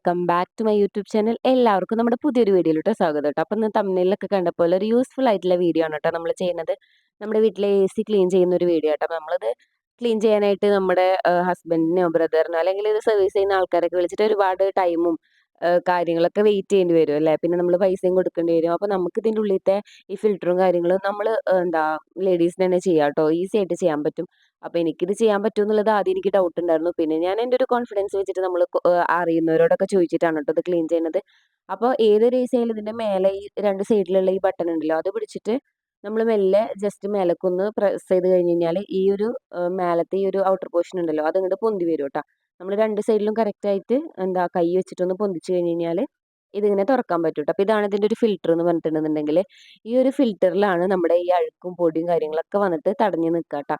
Welcome back to my YouTube channel. എല്ലാവർക്കും നമ്മുടെ പുതിയൊരു വീഡിയോയിലോട്ട് സ്വാഗതം കേട്ടോ. അപ്പം തമ്മിലൊക്കെ കണ്ടപ്പോൾ ഒരു യൂസ്ഫുൾ ആയിട്ടുള്ള വീഡിയോ ആണ് കേട്ടോ നമ്മൾ ചെയ്യുന്നത്. നമ്മുടെ വീട്ടിലെ AC ക്ലീൻ ചെയ്യുന്ന ഒരു വീഡിയോ കേട്ടോ. നമ്മളത് ക്ലീൻ ചെയ്യാനായിട്ട് നമ്മുടെ ഹസ്ബൻഡിനെയോ ബ്രദറിനോ അല്ലെങ്കിൽ ഇത് സർവീസ് ചെയ്യുന്ന ആൾക്കാരൊക്കെ വിളിച്ചിട്ട് ഒരുപാട് ടൈമും കാര്യങ്ങളൊക്കെ വെയിറ്റ് ചെയ്യേണ്ടി വരും അല്ലേ. പിന്നെ നമ്മൾ പൈസയും കൊടുക്കേണ്ടി വരും. അപ്പോൾ നമുക്ക് ഇതിൻ്റെ ഉള്ളിലത്തെ ഈ ഫിൽറ്ററും കാര്യങ്ങളും നമ്മൾ എന്താ ലേഡീസിന് തന്നെ ചെയ്യാം കേട്ടോ. ഈസി ആയിട്ട് ചെയ്യാൻ പറ്റും. അപ്പോൾ എനിക്കിത് ചെയ്യാൻ പറ്റുമോ എന്നുള്ളത് ആദ്യം എനിക്ക് ഡൗട്ട് ഉണ്ടായിരുന്നു. പിന്നെ ഞാൻ എൻ്റെ ഒരു കോൺഫിഡൻസ് വെച്ചിട്ട് നമ്മൾ അറിയുന്നവരോടൊക്കെ ചോദിച്ചിട്ടാണ് കേട്ടോ ഇത് ക്ലീൻ ചെയ്യുന്നത്. അപ്പോൾ ഏതൊരു AC ആയാലും ഇതിൻ്റെ മേലെ ഈ 2 സൈഡിലുള്ള ഈ ബട്ടൺ ഉണ്ടല്ലോ അത് പിടിച്ചിട്ട് നമ്മൾ മെല്ലെ ജസ്റ്റ് മേലക്കൊന്ന് പ്രസ് ചെയ്ത് കഴിഞ്ഞ് കഴിഞ്ഞാൽ ഈ ഒരു മേലത്തെ ഈ ഒരു ഔട്ടർ പോർഷൻ ഉണ്ടല്ലോ അതങ്ങോട്ട് പൊന്തി വരും കേട്ടോ. നമ്മൾ 2 സൈഡിലും കറക്റ്റായിട്ട് എന്താ കൈ വെച്ചിട്ടൊന്ന് പൊന്തിച്ച് കഴിഞ്ഞ് കഴിഞ്ഞാൽ ഇതിങ്ങനെ തുറക്കാൻ പറ്റും കേട്ടോ. അപ്പോൾ ഇതാണ് ഇതിൻ്റെ ഒരു ഫിൽറ്റർ എന്ന് പറഞ്ഞിട്ടുണ്ടെന്നുണ്ടെങ്കിൽ ഈ ഒരു ഫിൽറ്ററിലാണ് നമ്മുടെ ഈ അഴുക്കും പൊടിയും കാര്യങ്ങളൊക്കെ വന്നിട്ട് തടഞ്ഞു നിൽക്കുക കേട്ടോ.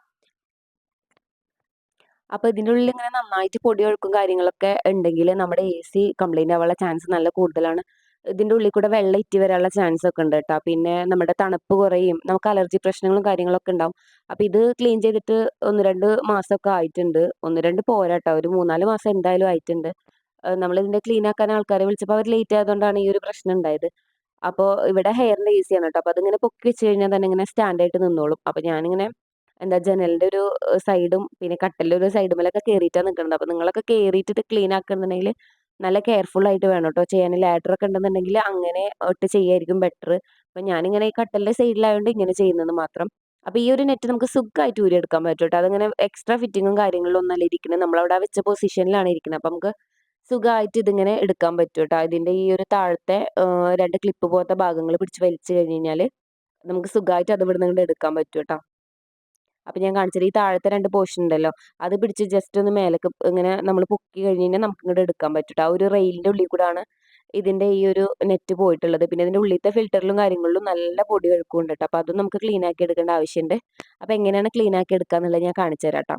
അപ്പൊ ഇതിന്റെ ഉള്ളിൽ ഇങ്ങനെ നന്നായിട്ട് പൊടി ഒഴുക്കും കാര്യങ്ങളൊക്കെ ഉണ്ടെങ്കിൽ നമ്മുടെ AC കംപ്ലൈന്റ് ആവാനുള്ള ചാൻസ് നല്ല കൂടുതലാണ്. ഇതിന്റെ ഉള്ളിൽ കൂടെ വെള്ളം ഇറ്റി വരാനുള്ള ചാൻസ് ഒക്കെ ഉണ്ട് കേട്ടോ. പിന്നെ നമ്മുടെ തണുപ്പ് കുറയും, നമുക്ക് അലർജി പ്രശ്നങ്ങളും കാര്യങ്ങളൊക്കെ ഉണ്ടാവും. അപ്പൊ ഇത് ക്ലീൻ ചെയ്തിട്ട് 1-2 മാസമൊക്കെ ആയിട്ടുണ്ട്. 1-2 പോരാട്ടോ, ഒരു 3-4 മാസം എന്തായാലും ആയിട്ടുണ്ട്. നമ്മൾ ഇതിന്റെ ക്ലീൻ ആക്കാൻ ആൾക്കാരെ വിളിച്ചപ്പോൾ അവർ ലേറ്റ് ആയതുകൊണ്ടാണ് ഈ ഒരു പ്രശ്നം ഉണ്ടായത്. അപ്പോൾ ഇവിടെ ഹെയറിന്റെ AC ആണ് കേട്ടോ. അപ്പൊ അതിങ്ങനെ പൊക്കി വെച്ച് കഴിഞ്ഞാൽ തന്നെ ഇങ്ങനെ സ്റ്റാൻഡ് ആയിട്ട് നിന്നോളും. അപ്പൊ ഞാനിങ്ങനെ എന്താ ജനലിന്റെ ഒരു സൈഡും പിന്നെ കട്ടിലിന്റെ ഒരു സൈഡുമേലൊക്കെ കേറിയിട്ടാ നിൽക്കുന്നത്. അപ്പൊ നിങ്ങളൊക്കെ കേറിയിട്ടിട്ട് ക്ലീൻ ആക്കുന്നുണ്ടെങ്കിൽ നല്ല കെയർഫുൾ ആയിട്ട് വേണം കേട്ടോ ചെയ്യാൻ. ലാഡർ ഒക്കെ ഉണ്ടെന്നുണ്ടെങ്കിൽ അങ്ങനെ ഇട്ട് ചെയ്യായിരിക്കും ബെറ്റർ. അപ്പൊ ഞാനിങ്ങനെ ഈ കട്ടിലിന്റെ സൈഡിലായതുകൊണ്ട് ഇങ്ങനെ ചെയ്യുന്നത് മാത്രം. അപ്പൊ ഈ ഒരു നെറ്റ് നമുക്ക് സുഖമായിട്ട് ഊരിയെടുക്കാൻ പറ്റും കേട്ടോ. അതങ്ങനെ എക്സ്ട്രാ ഫിറ്റിങ്ങും കാര്യങ്ങളിലും ഒന്നല്ല ഇരിക്കുന്നത്. നമ്മളവിടെ വെച്ച പൊസിഷനിലാണ് ഇരിക്കുന്നത്. അപ്പൊ നമുക്ക് സുഖമായിട്ട് ഇതിങ്ങനെ എടുക്കാൻ പറ്റും കേട്ടോ. ഇതിന്റെ ഈ ഒരു താഴത്തെ 2 ക്ലിപ്പ് പോലത്തെ ഭാഗങ്ങൾ പിടിച്ച് വലിച്ചു കഴിഞ്ഞ് കഴിഞ്ഞാൽ നമുക്ക് സുഖമായിട്ട് അത് ഇവിടെ നിന്ന് എടുക്കാൻ പറ്റും കേട്ടോ. അപ്പൊ ഞാൻ കാണിച്ചത് ഈ താഴത്തെ 2 പോർഷൻ ഉണ്ടല്ലോ അത് പിടിച്ച് ജസ്റ്റ് ഒന്ന് മേലേക്ക് ഇങ്ങനെ നമ്മൾ പൊക്കി കഴിഞ്ഞ് കഴിഞ്ഞാൽ നമുക്ക് ഇങ്ങോട്ട് എടുക്കാൻ പറ്റും. ആ ഒരു റെയിലിന്റെ ഉള്ളിൽ കൂടാണ് ഇതിന്റെ ഈ ഒരു നെറ്റ് പോയിട്ടുള്ളത്. പിന്നെ ഇതിന്റെ ഉള്ളിലത്തെ ഫിൽറ്ററിലും കാര്യങ്ങളിലും നല്ല പൊടി ഒഴുക്കുണ്ട് കേട്ടോ. അപ്പൊ അതും നമുക്ക് ക്ലീൻ ആക്കി എടുക്കേണ്ട ആവശ്യമുണ്ട്. അപ്പൊ എങ്ങനെയാണ് ക്ലീൻ ആക്കി എടുക്കുക എന്നുള്ളത് ഞാൻ കാണിച്ചു തരാം ട്ടോ.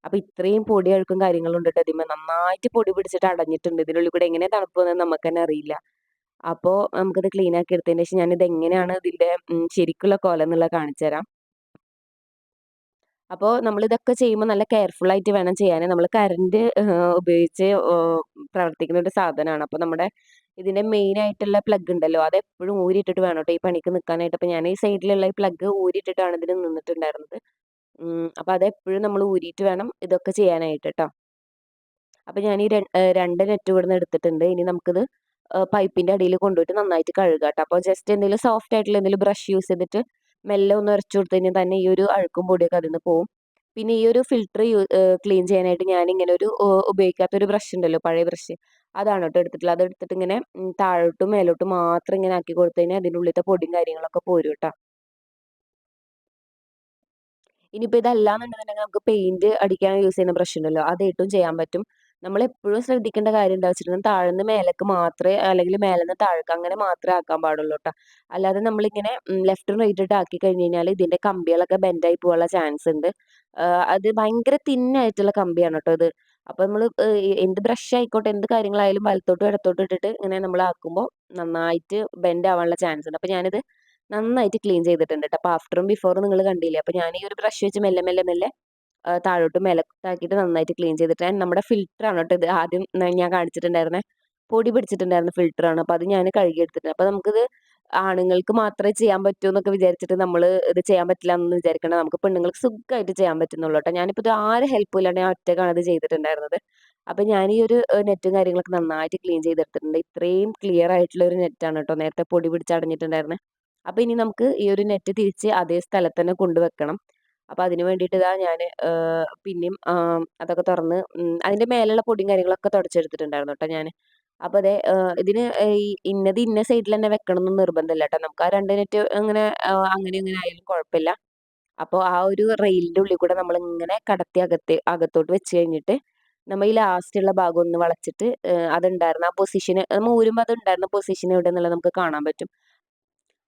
അപ്പൊ ഇത്രയും പൊടി ഒഴുക്കും കാര്യങ്ങളും ഉണ്ട് ട്ടോ. ഇതിന്മേൽ നന്നായിട്ട് പൊടി പിടിച്ചിട്ട് അടഞ്ഞിട്ടുണ്ട്. ഇതിനുള്ളിൽ കൂടെ എങ്ങനെ തണുപ്പ് വന്നത് നമുക്ക് തന്നെ അറിയില്ല. അപ്പോൾ നമുക്കിത് ക്ലീൻ ആക്കി എടുത്തതിന് ശേഷം ഞാനിത് എങ്ങനെയാണ് ഇതിന്റെ ശരിക്കുള്ള കോലം എന്നുള്ളത് കാണിച്ചു തരാം. അപ്പോൾ നമ്മളിതൊക്കെ ചെയ്യുമ്പോൾ നല്ല കെയർഫുൾ ആയിട്ട് വേണം ചെയ്യാൻ. നമ്മൾ കറണ്ട് ഉപയോഗിച്ച് പ്രവർത്തിക്കുന്ന ഒരു സാധനമാണ്. അപ്പോൾ നമ്മുടെ ഇതിന്റെ മെയിൻ ആയിട്ടുള്ള പ്ലഗ് ഉണ്ടല്ലോ അതെപ്പോഴും ഊരിയിട്ടിട്ട് വേണം കേട്ടോ ഈ പണിക്ക് നിൽക്കാനായിട്ട്. അപ്പോൾ ഞാൻ ഈ സൈഡിലുള്ള ഈ പ്ലഗ് ഊരിയിട്ടിട്ടാണ് ഇതിന് നിന്നിട്ടുണ്ടായിരുന്നത്. അപ്പോൾ അതെപ്പോഴും നമ്മൾ ഊരിയിട്ട് വേണം ഇതൊക്കെ ചെയ്യാനായിട്ട് ട്ടോ. അപ്പോൾ ഞാൻ ഈ 2 നെറ്റ് ഇവിടുന്ന് എടുത്തിട്ടുണ്ട്. ഇനി നമുക്കിത് പൈപ്പിന്റെ അടിയിൽ കൊണ്ടുപോയിട്ട് നന്നായിട്ട് കഴുകാം ട്ടോ. അപ്പോൾ ജസ്റ്റ് എന്തെങ്കിലും സോഫ്റ്റ് ആയിട്ടുള്ള എന്തെങ്കിലും ബ്രഷ് യൂസ് ചെയ്തിട്ട് മെല്ലെ ഒന്ന് ഉരച്ചു കൊടുത്തു കഴിഞ്ഞാൽ തന്നെ ഈ ഒരു അഴുക്കും പൊടിയൊക്കെ അതിൽ നിന്ന് പോവും. പിന്നെ ഈ ഒരു ഫിൽറ്റർ ക്ലീൻ ചെയ്യാനായിട്ട് ഞാനിങ്ങനെ ഒരു ഉപയോഗിക്കാത്ത ഒരു ബ്രഷ് ഉണ്ടല്ലോ പഴയ ബ്രഷ് അതാണ് കേട്ടോ എടുത്തിട്ടുള്ളത്. അതെടുത്തിട്ട് ഇങ്ങനെ താഴോട്ടും മേലോട്ടും മാത്രം ഇങ്ങനെ ആക്കി കൊടുത്തു കഴിഞ്ഞാൽ അതിൻ്റെ ഉള്ളിലത്തെ പൊടിയും കാര്യങ്ങളൊക്കെ പോരും കേട്ടോ. ഇനിയിപ്പോ ഇതല്ലാന്നുണ്ടെന്നുണ്ടെങ്കിൽ നമുക്ക് പെയിന്റ് അടിക്കാൻ യൂസ് ചെയ്യുന്ന ബ്രഷ് ഉണ്ടല്ലോ അതേട്ടും ചെയ്യാൻ പറ്റും. നമ്മളെപ്പോഴും ശ്രദ്ധിക്കേണ്ട കാര്യം എന്താ വെച്ചിട്ടുണ്ടെങ്കിൽ താഴേന്ന് മേലേക്ക് മാത്രമേ അല്ലെങ്കിൽ മേലേന്ന് താഴേക്ക് അങ്ങനെ മാത്രമേ ആക്കാൻ പാടുള്ളൂ ട്ടോ. അല്ലാതെ നമ്മളിങ്ങനെ ലെഫ്റ്റും റൈറ്റും ആക്കി കഴിഞ്ഞ് കഴിഞ്ഞാൽ ഇതിന്റെ കമ്പികളൊക്കെ ബെൻഡായി പോകാനുള്ള ചാൻസ് ഉണ്ട്. അത് ഭയങ്കര തിന്നായിട്ടുള്ള കമ്പിയാണ് ട്ടോ ഇത്. അപ്പൊ നമ്മൾ എന്ത് ബ്രഷ് ആയിക്കോട്ടെ എന്ത് കാര്യങ്ങളായാലും വലത്തോട്ടും ഇടത്തോട്ടും ഇട്ടിട്ട് ഇങ്ങനെ നമ്മൾ ആക്കുമ്പോൾ നന്നായിട്ട് ബെൻഡ് ആവാനുള്ള ചാൻസ് ഉണ്ട്. അപ്പൊ ഞാനിത് നന്നായിട്ട് ക്ലീൻ ചെയ്തിട്ടുണ്ട് ട്ടോ. അപ്പൊ ആഫ്റ്ററും ബിഫോറും നിങ്ങൾ കണ്ടില്ലേ. അപ്പൊ ഞാൻ ഈ ഒരു ബ്രഷ് വെച്ച് മെല്ലെ മെല്ലെ മെല്ലെ താഴോട്ടും മേലോട്ടാക്കിയിട്ട് നന്നായിട്ട് ക്ലീൻ ചെയ്തിട്ട് നമ്മുടെ ഫിൽറ്ററാണ് കേട്ടോ ഇത്. ആദ്യം ഞാൻ കാണിച്ചിട്ടുണ്ടായിരുന്നെ പൊടി പിടിച്ചിട്ടുണ്ടായിരുന്ന ഫിൽറ്ററാണ്. അപ്പൊ അത് ഞാൻ കഴുകിയെടുത്തിട്ടുണ്ട്. അപ്പൊ നമുക്കിത് ആണുങ്ങൾക്ക് മാത്രമേ ചെയ്യാൻ പറ്റൂ എന്നൊക്കെ വിചാരിച്ചിട്ട് നമ്മൾ ഇത് ചെയ്യാൻ പറ്റില്ല എന്നൊന്നും വിചാരിക്കേണ്ട. നമുക്ക് പെണ്ണുങ്ങൾക്ക് സുഖമായിട്ട് ചെയ്യാൻ പറ്റുന്നുള്ളൂ കേട്ടോ. ഞാനിപ്പോൾ ഇത് ആരും ഹെൽപ്പും ഇല്ലാണ്ട് ഞാൻ ഒറ്റയ്ക്കാണ് ഇത് ചെയ്തിട്ടുണ്ടായിരുന്നത്. അപ്പൊ ഞാൻ ഈ ഒരു നെറ്റും കാര്യങ്ങളൊക്കെ നന്നായിട്ട് ക്ലീൻ ചെയ്തെടുത്തിട്ടുണ്ട്. ഇത്രയും ക്ലിയർ ആയിട്ടുള്ള ഒരു നെറ്റാണ് കേട്ടോ നേരത്തെ പൊടി പിടിച്ചടഞ്ഞിട്ടുണ്ടായിരുന്നത്. അപ്പൊ ഇനി നമുക്ക് ഈ ഒരു നെറ്റ് തിരിച്ച് അതേ സ്ഥലത്ത് തന്നെ കൊണ്ടുവെക്കണം. അപ്പൊ അതിന് വേണ്ടിയിട്ട് ഇതാ ഞാന് പിന്നെയും അതൊക്കെ തുറന്ന് അതിന്റെ മേലുള്ള പൊടിയും കാര്യങ്ങളൊക്കെ തുടച്ചെടുത്തിട്ടുണ്ടായിരുന്നു കേട്ടോ ഞാന്. അപ്പൊ അതെ ഇതിന് ഇന്നത് ഇന്ന സൈഡിൽ തന്നെ വെക്കണം എന്ന് നിർബന്ധമില്ല കേട്ടോ. നമുക്ക് ആ 2 നെറ്റ് അങ്ങനെ അങ്ങനെ ഇങ്ങനെ ആയാലും കുഴപ്പമില്ല. അപ്പോൾ ആ ഒരു റെയിലിന്റെ ഉള്ളിൽ കൂടെ നമ്മൾ ഇങ്ങനെ കടത്തി അകത്തോട്ട് വെച്ച് കഴിഞ്ഞിട്ട് നമ്മൾ ഈ ലാസ്റ്റ് ഉള്ള ഭാഗം ഒന്ന് വളച്ചിട്ട് അതുണ്ടായിരുന്ന ആ പൊസിഷന് നമ്മൾ ഊരുമ്പോൾ അത് ഉണ്ടായിരുന്ന പൊസിഷൻ എവിടെയെന്നുള്ളത് നമുക്ക് കാണാൻ പറ്റും.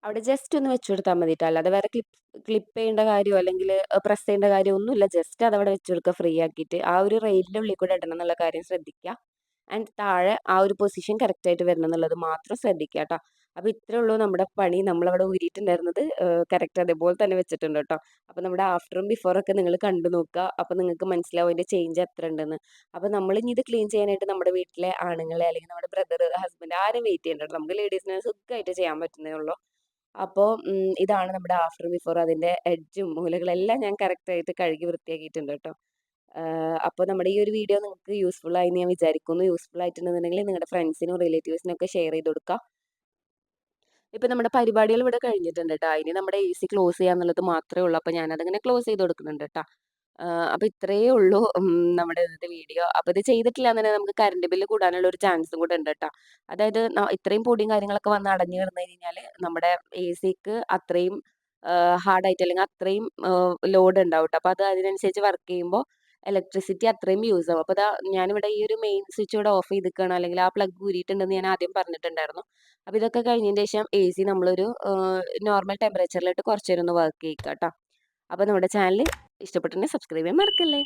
അവിടെ ജസ്റ്റ് ഒന്ന് വെച്ച് കൊടുത്താൽ മതി ട്ടോ. അല്ലാതെ വേറെ ക്ലിപ്പ് ചെയ്യേണ്ട കാര്യമോ അല്ലെങ്കിൽ പ്രസ് ചെയ്യേണ്ട കാര്യമോ ഒന്നുമില്ല. ജസ്റ്റ് അതവിടെ വെച്ച് കൊടുക്കുക ഫ്രീ ആക്കിയിട്ട്. ആ ഒരു റെയിലിന്റെ ഉള്ളിൽ കൂടെ ഇടണം എന്നുള്ള കാര്യം ശ്രദ്ധിക്കുക. ആൻഡ് താഴെ ആ ഒരു പൊസിഷൻ കറക്റ്റ് ആയിട്ട് വരണം എന്നുള്ളത് മാത്രം ശ്രദ്ധിക്കുക ട്ടോ. അപ്പോൾ ഇത്രേ ഉള്ളൂ നമ്മുടെ പണി. നമ്മളവിടെ ഊരിയിട്ടുണ്ടായിരുന്നത് കറക്റ്റ് അതേപോലെ തന്നെ വെച്ചിട്ടുണ്ട് കേട്ടോ. അപ്പോൾ നമ്മുടെ ആഫ്റ്ററും ബിഫോറൊക്കെ നിങ്ങൾ കണ്ടു നോക്കുക. അപ്പോൾ നിങ്ങൾക്ക് മനസ്സിലാവും അതിൻ്റെ ചേഞ്ച് എത്ര ഉണ്ടെന്ന്. അപ്പോൾ നമ്മളിനി ഇത് ക്ലീൻ ചെയ്യാനായിട്ട് നമ്മുടെ വീട്ടിലെ ആണുങ്ങളെ അല്ലെങ്കിൽ നമ്മുടെ ബ്രദർ, ഹസ്ബൻഡ് ആരും വെയിറ്റ് ചെയ്യേണ്ട കേട്ടോ. നമുക്ക് ലേഡീസിന് സുഖമായിട്ട് ചെയ്യാൻ പറ്റുന്നേ ഉള്ളൂ. അപ്പോൾ ഇതാണ് നമ്മുടെ ആഫ്റ്റർ ബിഫോർ. അതിൻ്റെ എഡ്ജും മൂലകളെല്ലാം ഞാൻ കറക്റ്റായിട്ട് കഴുകി വൃത്തിയാക്കിയിട്ടുണ്ട് കേട്ടോ. അപ്പോൾ നമ്മുടെ ഈ ഒരു വീഡിയോ നിങ്ങൾക്ക് യൂസ്ഫുൾ ആയി എന്ന് ഞാൻ വിചാരിക്കുന്നു. യൂസ്ഫുൾ ആയിട്ടുണ്ടെന്നുണ്ടെങ്കിൽ നിങ്ങളുടെ ഫ്രണ്ട്സിനും റിലേറ്റീവ്സിനും ഒക്കെ ഷെയർ ചെയ്ത് കൊടുക്കുക. ഇപ്പം നമ്മുടെ പരിപാടികൾ ഇവിടെ കഴിഞ്ഞിട്ടുണ്ട് ട്ടോ. ഇനി നമ്മുടെ എസി ക്ലോസ് ചെയ്യാന്നുള്ളത് മാത്രമേ ഉള്ളൂ. അപ്പോൾ ഞാനതങ്ങനെ ക്ലോസ് ചെയ്ത് കൊടുക്കുന്നുണ്ട് ട്ടോ. അപ്പോൾ ഇത്രയേ ഉള്ളൂ നമ്മുടെ ഇന്നത്തെ വീഡിയോ. അപ്പോൾ ഇത് ചെയ്തിട്ടില്ലാന്നുണ്ടെങ്കിൽ നമുക്ക് കറണ്ട് ബില്ല് കൂടാനുള്ള ഒരു ചാൻസും കൂടെ ഉണ്ട് ട്ടോ. അതായത് ഇത്രയും പൊടിയും കാര്യങ്ങളൊക്കെ വന്ന് അടഞ്ഞു കിടന്ന് കഴിഞ്ഞാൽ നമ്മുടെ എസിക്ക് അത്രയും ഹാർഡായിട്ട് അല്ലെങ്കിൽ അത്രയും ലോഡ് ഉണ്ടാവും ട്ടോ. അപ്പോൾ അത് അതിനനുസരിച്ച് വർക്ക് ചെയ്യുമ്പോൾ ഇലക്ട്രിസിറ്റി അത്രയും യൂസ് ആവും. അപ്പോൾ ദാ ഞാനിവിടെ ഈ ഒരു മെയിൻ സ്വിച്ച് ഇവിടെ ഓഫ് ചെയ്തിരിക്കുകയാണ്, അല്ലെങ്കിൽ ആ പ്ലഗ് ഊരിയിട്ടുണ്ടെന്ന് ഞാൻ ആദ്യം പറഞ്ഞിട്ടുണ്ടായിരുന്നു. അപ്പോൾ ഇതൊക്കെ കഴിഞ്ഞതിന് ശേഷം എസി നമ്മളൊരു നോർമൽ ടെമ്പറേച്ചറിലിട്ട് കുറച്ച് നേരം ഒന്ന് വർക്ക് ചെയ്യിക്കുക ട്ടോ. അപ്പോൾ നമ്മുടെ ചാനൽ ഇഷ്ടപ്പെട്ടിട്ടുണ്ടെങ്കിൽ സബ്സ്ക്രൈബ് ചെയ്യാൻ മറക്കല്ലേ.